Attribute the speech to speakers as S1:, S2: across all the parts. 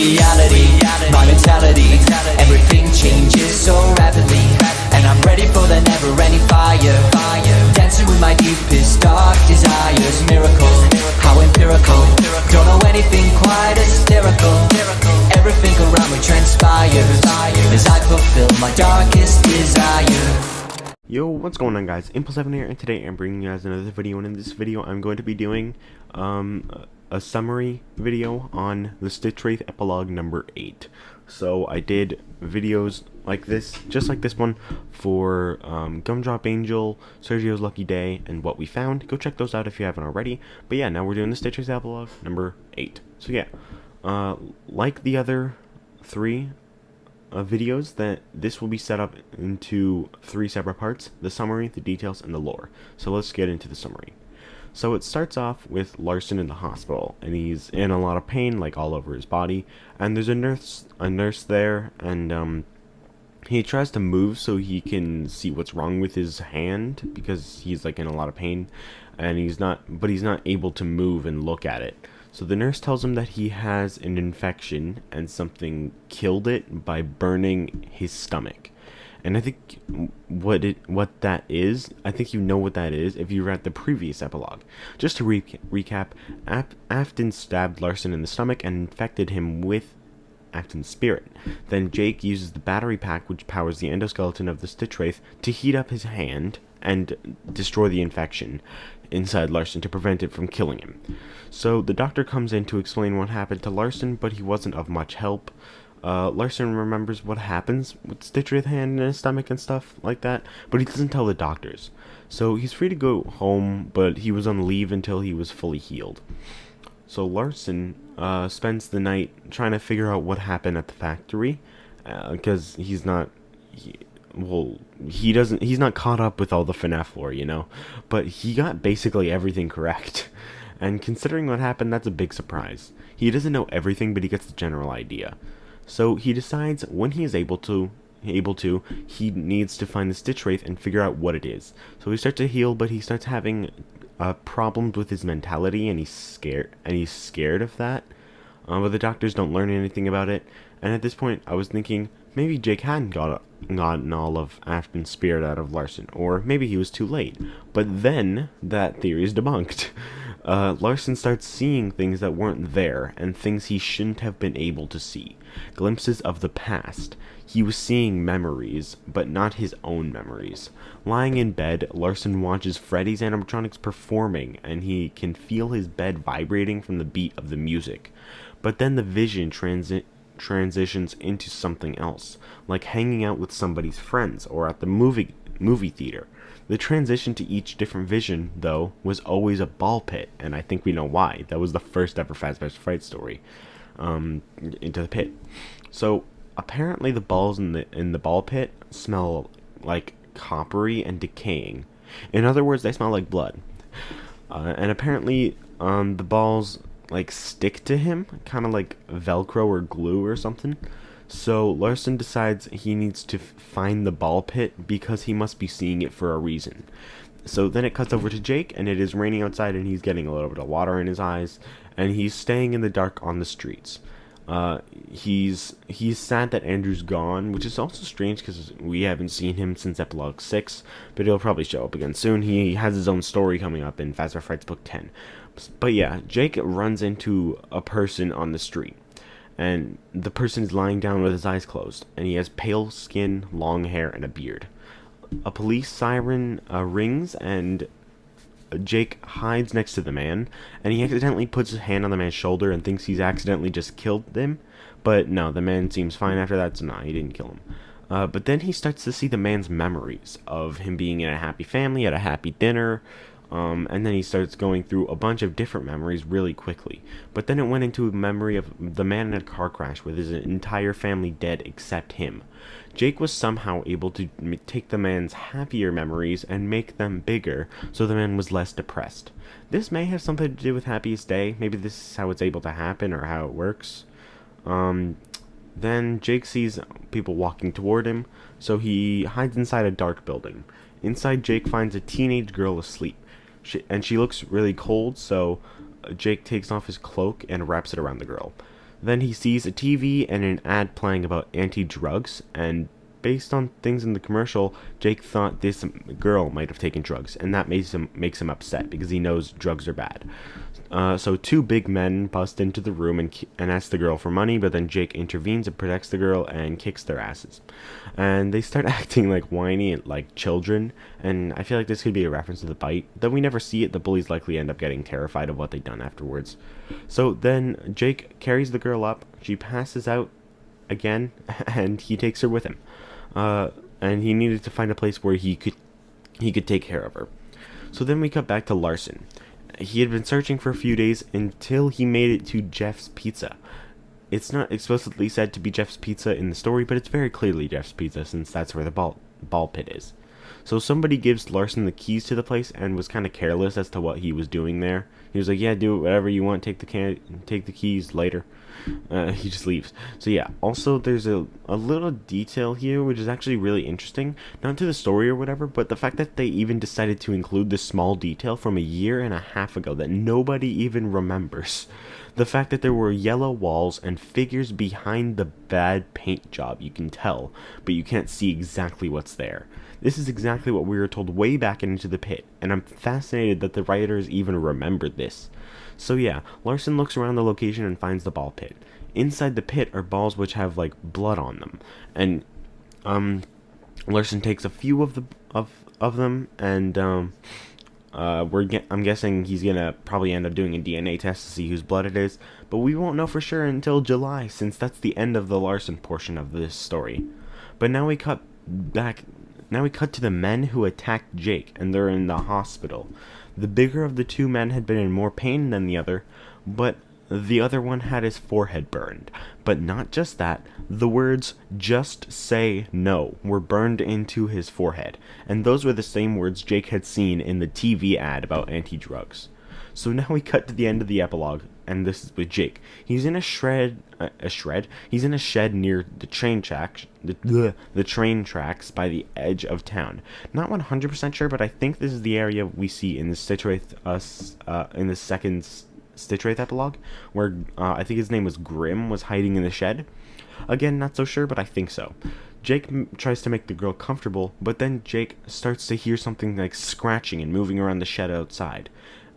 S1: reality, my mentality. Everything changes so rapidly, and I'm ready for the never-ending fire. Dancing with my deepest, dark desires. Miracle, how empirical. Don't know anything quite as hysterical. Everything around me transpires as I fulfill my darkest desire.
S2: Yo, what's going on, guys? Impulse7 here, and today I'm bringing you guys another video, and in this video I'm going to be doing a summary video on the Stitchwraith Epilogue number 8. So I did videos like this, just like this one, for Gumdrop Angel, Sergio's Lucky Day, and What We Found. Go check those out if you haven't already. But yeah, now we're doing the Stitchwraith Epilogue number 8. So yeah, like the other 3 videos, that this will be set up into 3 separate parts: the summary, the details, and the lore. So let's get into the summary. So it starts off with Larson in the hospital, and he's in a lot of pain, like all over his body, and there's a nurse there, and he tries to move so he can see what's wrong with his hand, because he's like in a lot of pain, and he's not able to move and look at it. So the nurse tells him that he has an infection and something killed it by burning his stomach. And I think what that is, I think you know what that is if you read the previous epilogue. Just to recap, Afton stabbed Larson in the stomach and infected him with Afton's spirit. Then Jake uses the battery pack, which powers the endoskeleton of the Stitchwraith, to heat up his hand and destroy the infection inside Larson to prevent it from killing him. So the doctor comes in to explain what happened to Larson, but he wasn't of much help. Larson remembers what happens with Stitchwraith's hand in his stomach and stuff like that, but he doesn't tell the doctors. So he's free to go home, but he was on leave until he was fully healed. So Larson spends the night trying to figure out what happened at the factory, because he's not caught up with all the FNaF lore, you know, but he got basically everything correct. And considering what happened, that's a big surprise. He doesn't know everything, but he gets the general idea. So he decides when he is able to, he needs to find the Stitchwraith and figure out what it is. So he starts to heal, but he starts having problems with his mentality, and he's scared of that. But the doctors don't learn anything about it. And at this point, I was thinking maybe Jake hadn't gotten all of Afton's spirit out of Larson, or maybe he was too late. But then that theory is debunked. Larson starts seeing things that weren't there, and things he shouldn't have been able to see. Glimpses of the past. He was seeing memories, but not his own memories. Lying in bed, Larson watches Freddy's animatronics performing, and he can feel his bed vibrating from the beat of the music. But then the vision transitions into something else, like hanging out with somebody's friends, or at the movie theater. The transition to each different vision, though, was always a ball pit, and I think we know why. That was the first ever Fazbear Frights story, into the pit. So apparently the balls in the ball pit smell like coppery and decaying. In other words, they smell like blood. And apparently the balls like stick to him, kind of like Velcro or glue or something. So Larson decides he needs to find the ball pit because he must be seeing it for a reason. So then it cuts over to Jake, and it is raining outside, and he's getting a little bit of water in his eyes, and he's staying in the dark on the streets. He's sad that Andrew's gone, which is also strange because we haven't seen him since Epilogue 6, but he'll probably show up again soon. He has his own story coming up in Fazbear Frights book 10. But yeah, Jake runs into a person on the street, and the person is lying down with his eyes closed, and he has pale skin, long hair, and a beard. A police siren rings, and Jake hides next to the man, and he accidentally puts his hand on the man's shoulder and thinks he's accidentally just killed him. But no, the man seems fine after that, so no, he didn't kill him. But then he starts to see the man's memories of him being in a happy family, at a happy dinner, and then he starts going through a bunch of different memories really quickly. But then it went into a memory of the man in a car crash with his entire family dead except him. Jake was somehow able to take the man's happier memories and make them bigger, so the man was less depressed. This may have something to do with Happiest Day. Maybe this is how it's able to happen, or how it works. Then Jake sees people walking toward him, so he hides inside a dark building. Inside, Jake finds a teenage girl asleep, and she looks really cold, so Jake takes off his cloak and wraps it around the girl. Then he sees a TV and an ad playing about anti-drugs, and based on things in the commercial, Jake thought this girl might have taken drugs, and that makes him upset because he knows drugs are bad. So two big men bust into the room and ask the girl for money, but then Jake intervenes and protects the girl and kicks their asses. And they start acting like whiny and like children, and I feel like this could be a reference to the bite. Though we never see it, the bullies likely end up getting terrified of what they've done afterwards. So then Jake carries the girl up, she passes out again, and he takes her with him. And he needed to find a place where he could take care of her. So then we cut back to Larson. He had been searching for a few days until he made it to Jeff's Pizza. It's not explicitly said to be Jeff's Pizza in the story, but it's very clearly Jeff's Pizza since that's where the ball pit is. So somebody gives Larson the keys to the place and was kind of careless as to what he was doing there. He was like, yeah, do whatever you want, take the keys later. He just leaves. So yeah, also there's a little detail here which is actually really interesting, not to the story or whatever, but the fact that they even decided to include this small detail from 1.5 years ago that nobody even remembers. The fact that there were yellow walls and figures behind the bad paint job, you can tell, but you can't see exactly what's there. This is exactly what we were told way back Into the Pit, and I'm fascinated that the writers even remembered this. So yeah, Larson looks around the location and finds the ball pit. Inside the pit are balls which have like blood on them, and Larson takes a few of them, and I'm guessing he's gonna probably end up doing a DNA test to see whose blood it is, but we won't know for sure until July, since that's the end of the Larson portion of this story. But now we cut to the men who attacked Jake, and they're in the hospital. The bigger of the two men had been in more pain than the other, but the other one had his forehead burned. But not just that, the words, "Just say no," were burned into his forehead, and those were the same words Jake had seen in the TV ad about anti-drugs. So now we cut to the end of the epilogue, and this is with Jake. He's in He's in a shed near the train tracks, the train tracks by the edge of town. Not 100% sure, but I think this is the area we see in the Stitchwraith, in the second Stitchwraith epilogue, where I think his name was Grim, was hiding in the shed. Again, not so sure, but I think so. Jake tries to make the girl comfortable, but then Jake starts to hear something like scratching and moving around the shed outside.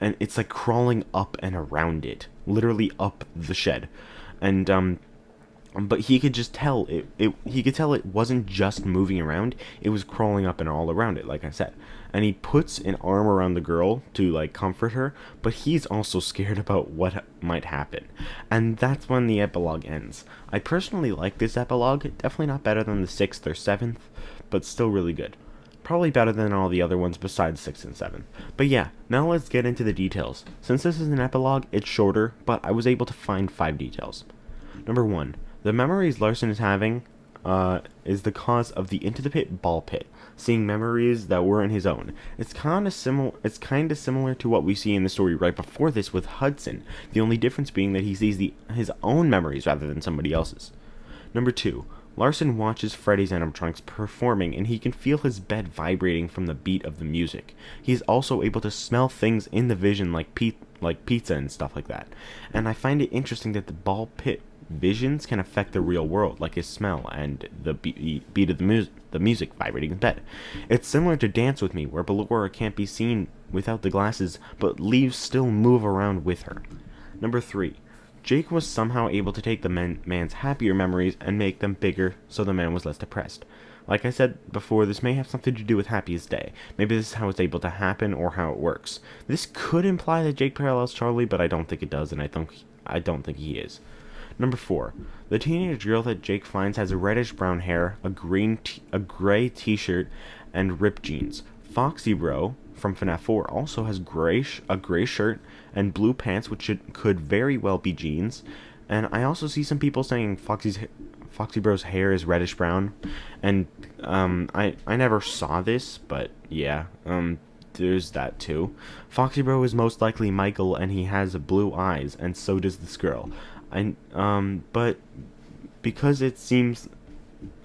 S2: And it's like crawling up and around it, literally up the shed, and but he could just tell he could tell it wasn't just moving around, it was crawling up and all around it, like I said. And he puts an arm around the girl to like comfort her, but he's also scared about what might happen, and that's when the epilogue ends. I personally like this epilogue, definitely not better than the 6th or 7th, but still really good. Probably better than all the other ones besides 6 and 7. But yeah, now let's get into the details. Since this is an epilogue, it's shorter, but I was able to find 5 details. Number 1. The memories Larson is having is the cause of the Into the Pit ball pit, seeing memories that weren't his own. It's kind of similar to what we see in the story right before this with Hudson, the only difference being that he sees his own memories rather than somebody else's. Number 2. Larson watches Freddy's animatronics performing, and he can feel his bed vibrating from the beat of the music. He is also able to smell things in the vision like pizza and stuff like that. And I find it interesting that the ball pit visions can affect the real world, like his smell and the beat of the music vibrating in bed. It's similar to Dance With Me, where Ballora can't be seen without the glasses, but leaves still move around with her. Number 3. Jake was somehow able to take the man's happier memories and make them bigger, so the man was less depressed. Like I said before, this may have something to do with Happy's Day. Maybe this is how it's able to happen or how it works. This could imply that Jake parallels Charlie, but I don't think it does, and I don't think he is. Number 4. The teenage girl that Jake finds has reddish-brown hair, a gray t-shirt, and ripped jeans. Foxy Bro from FNaF 4 also has a gray shirt and blue pants, which could very well be jeans. And I also see some people saying Foxy Bro's hair is reddish brown, and I never saw this, but yeah, there's that too. Foxy Bro is most likely Michael, and he has blue eyes, and so does this girl. But because it seems,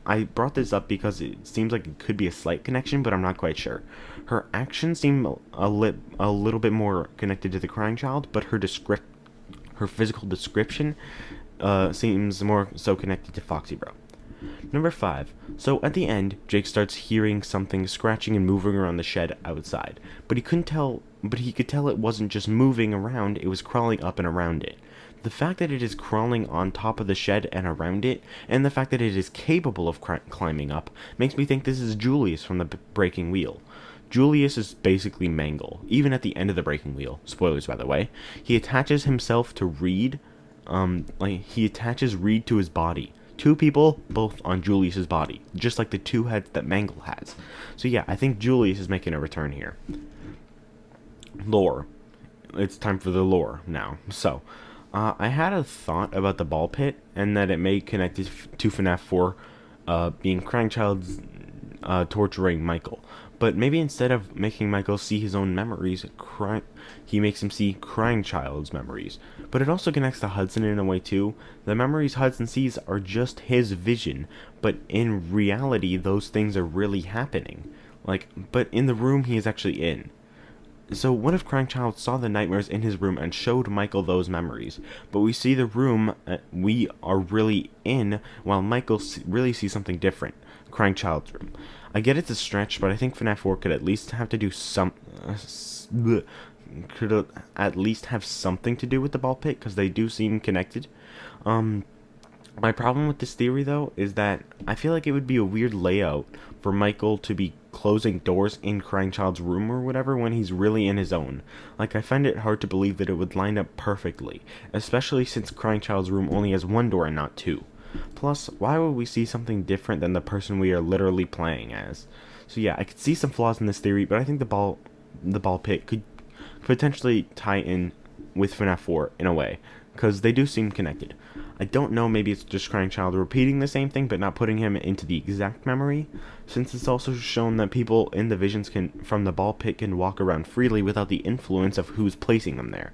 S2: I brought this up because it seems like it could be a slight connection, but I'm not quite sure. Her actions seem a little bit more connected to the crying child, but her physical description seems more so connected to Foxy Bro. Number 5. So at the end, Jake starts hearing something scratching and moving around the shed outside, but he could tell it wasn't just moving around, it was crawling up and around it. The fact that it is crawling on top of the shed and around it, and the fact that it is capable of climbing up, makes me think this is Julius from the Breaking Wheel. Julius is basically Mangle, even at the end of the Breaking Wheel. Spoilers, by the way. He attaches himself to Reed, he attaches Reed to his body. 2 people, both on Julius's body, just like the 2 heads that Mangle has. So yeah, I think Julius is making a return here. Lore. It's time for the lore now. So, I had a thought about the ball pit, and that it may connect it to FNaF 4, being Krangchild's torturing Michael. But maybe instead of making Michael see his own memories, he makes him see Krangchild's memories. But it also connects to Hudson in a way too. The memories Hudson sees are just his vision, but in reality those things are really happening. But in the room he is actually in. So what if Krangchild saw the nightmares in his room and showed Michael those memories, but we see the room we are really in, while Michael really sees something different, Krangchild's room. I get it's a stretch, but I think FNaF 4 could at least have to do could at least have something to do with the ball pit, because they do seem connected. My problem with this theory, though, is that I feel like it would be a weird layout for Michael to be closing doors in Krangchild's room or whatever when he's really in his own. I find it hard to believe that it would line up perfectly, especially since Krangchild's room only has 1 door and not 2. Plus, why would we see something different than the person we are literally playing as? So yeah, I could see some flaws in this theory, but I think the ball pit could potentially tie in with FNaF 4 in a way, because they do seem connected. I don't know, maybe it's just Krangchild repeating the same thing but not putting him into the exact memory, since it's also shown that people in the visions from the ball pit can walk around freely without the influence of who's placing them there.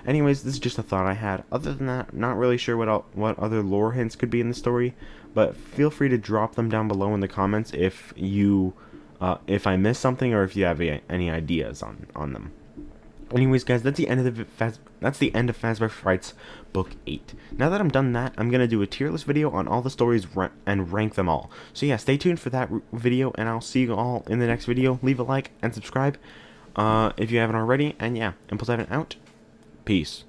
S2: Anyways, this is just a thought I had. Other than that, not really sure what other lore hints could be in the story, but feel free to drop them down below in the comments if I missed something or if you have any ideas on them. Anyways, guys, that's the end of Fazbear Frights Book 8. Now that I'm done that, I'm going to do a tier list video on all the stories and rank them all. So yeah, stay tuned for that video, and I'll see you all in the next video. Leave a like and subscribe if you haven't already, and yeah, Impulse7 out. Peace.